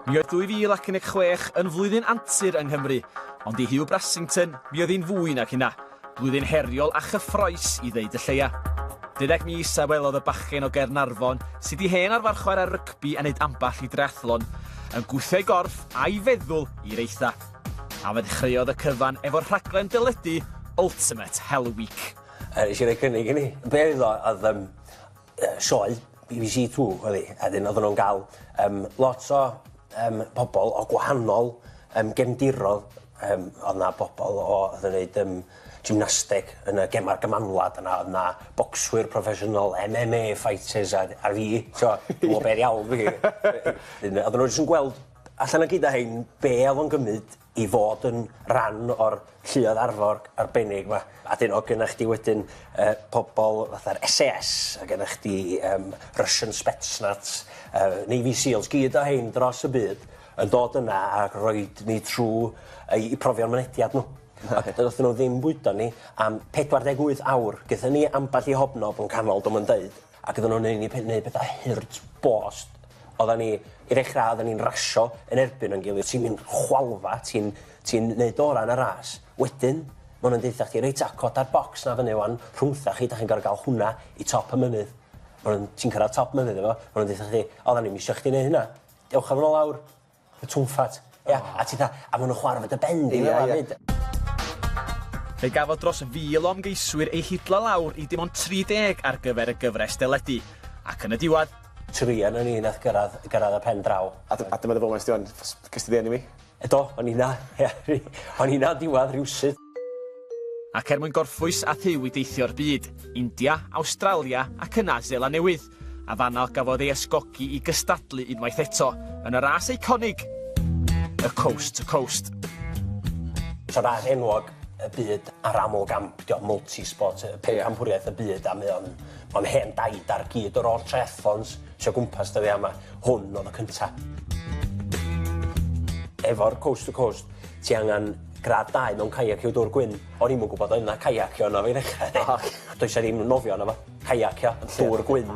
Mi oedd 2016 yn flwyddyn antur yng Nghymru, ond i Hugh Brassington mi oedd hi'n fwy nag hynna. Blwyddyn heriol a chyffroes i ddeud y lleia. 12 mis a welodd y bachgen o Gaernarfon sydd i hen arfarchwr ar rygbi a wneud amball i dreathlon, yn gwthio ei gorff a'i feddwl i'r eitha. A fe ddechreuodd y cyfan efo'r rhaglen dyledu Ultimate Hell Week. Nes i roi cynnig i ni. Be oedd sioe BBC 2, oedd hi, a dyn oedden nhw'n gael lot o bobl o gwahanol gefndirodd. Oedd na bobl oedd yn gwneud gymnasteg yn y gemar gymanwlad yna, oedd na bocswyr proffesiynol, MMA fighters a fi, dwi'n gwybod beth iawn fi. Oedden nhw jyst yn gweld allan o gyda hyn be oedd o'n gymryd i fod yn rhan o'r lluoedd arfor arbennig yma. A dyn o gynnach chdi wedyn pobl fatha'r SAS, a gynnach chdi Russian Spetsnaz, Navy Seals, gyd o hyn dros y byd yn dod yna a roed ni trwy i profio'r mynediad nhw. Ac oedden nhw ddim bwydo ni am 48 awr. Gyda ni amball i hobnob yn canol, dwi'n yn dweud. Ac oedden nhw'n gwneud bethau hyrt bost. Oedden ni, i ddechrau, oedden ni'n rasio yn erbyn yn gilydd. Ti'n mynd chwalfa, ti'n neud oran y ras. Wedyn, maen nhw'n deitha chdi, reit acod ar bocs na fyny wan, rhwngtha chi, da chi'n gorfod gael hwnna i top y mynydd. Ti'n cyrraedd top mynydd efo, maen nhw'n deitha chdi, oedden ni'n misio chdi neud hynna. Dewch am yn ôl awr, y twmffat. Ia, a ti dda, a maen nhw'n chwarae fod y bendi fel fyd. Fe gafodd dros 1000 o ymgeiswyr eu hidlo lawr i dim ond 30 ar gyfer y gyfres deledu. Ac yn y diwedd, Trian yn un ath gyrraedd y pen draw. A dyma dy fod mae'n gysdi ddenu mi? Edo, o'n i na, o'n i na diwedd rhywsyd. ac mwyn gorffwys a Dduw i deithio'r byd, India, Awstralia ac yna Seland Newydd, a fanna gafodd ei ysgogi i gystadlu unwaith eto yn y ras eiconig, y Coast to Coast. So ras enwog y byd ar aml gamp, multi-sport, pencampwriaeth y byd, a mae'n hen daid ar gyd o'r o'r triathlons sy'n gwmpas dyddi yma. Hwn oedd y cynta. Efo'r Coast to Coast, ti angen grad 2 mewn caiac i'w dŵr gwyn. O'n i'm yn gwybod oedd yna caiacio yna fi'n ddechrau. Does ddim nofio yna fo. Caiacio, dŵr gwyn,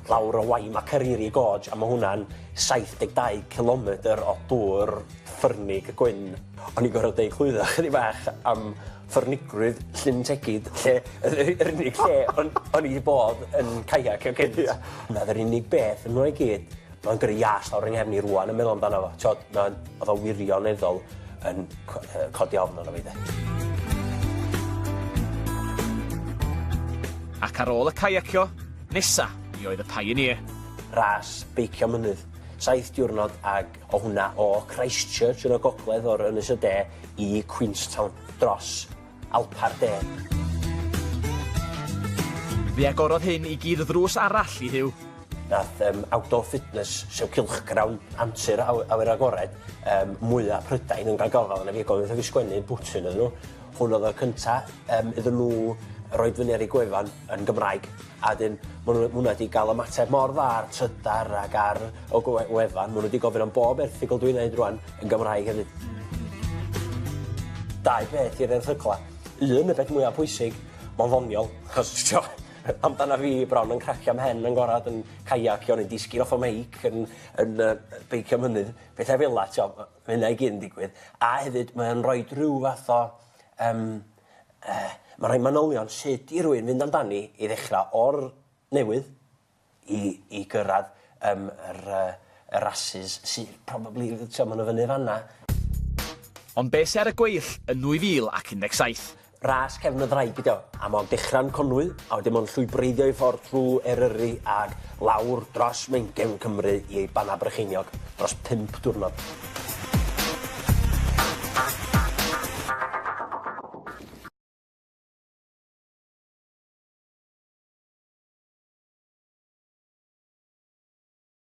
lawr o Waim a Cariri Gorge, a mae hwnna'n 72 km o dŵr ffyrnig gwyn. O'n i'n gorfod deud clwydda chydig bach am ffyrnigrwydd Llyn Tegid, lle yr unig lle o'n i wedi bod yn caiacio cynt. Hwnna'n yr unig beth yn nhw'n gyd. Mae'n gyrru ias lawr yng nghefni rwan yn meddwl amdano fo. Oedd o wirioneddol yn codi ofn o'n fi de. Ac ar ôl y caiacio, nesa mi oedd y Pioneer. Ras beicio mynydd, 7 diwrnod ag o hwnna o Christchurch yn y gogledd o'r Ynys y De i Queenstown dros Alpar De. Fe agorodd hyn i gyd ddrws arall i Dduw. Nath outdoor fitness sef cylchgrawn antur awyr agored mwyaf Prydain yn gael gofal yna fi gofyn fi sgwennu bwtyn iddyn nhw. Hwn oedd y cynta iddyn nhw roed fyny ar ei gwefan yn Gymraeg, a dyn maen nhw wedi cael ymateb mor dda ar Trydar ac ar o wefan. Maen nhw wedi gofyn am bob erthigol dwi'n neud rwan yn Gymraeg hefyd. 2 beth i'r erthygla. Un, y beth mwyaf pwysig, mae'n ddoniol, achos amdana fi bron yn cracio am hen yn gorad yn caiacio, yn disgyn off o meic, yn beicio mynydd, bethau fel la, mae hynna i gyd yn digwydd. A hefyd, mae'n rhoi rhyw fath o... mae'n rhoi manylion sut i rywun fynd amdani i ddechrau o'r newydd i gyrraedd y rases sydd probably maen nhw fyny fanna. Ond be sy'n ar y gweill yn 2017? Ras cefn y ddraig ydi o, a mae'n dechrau'n Conwy, a wedyn mae'n llwybreiddio i ffordd trwy Eryri ag lawr dros Meingefn Cymru i Bana Brycheiniog dros 5 diwrnod.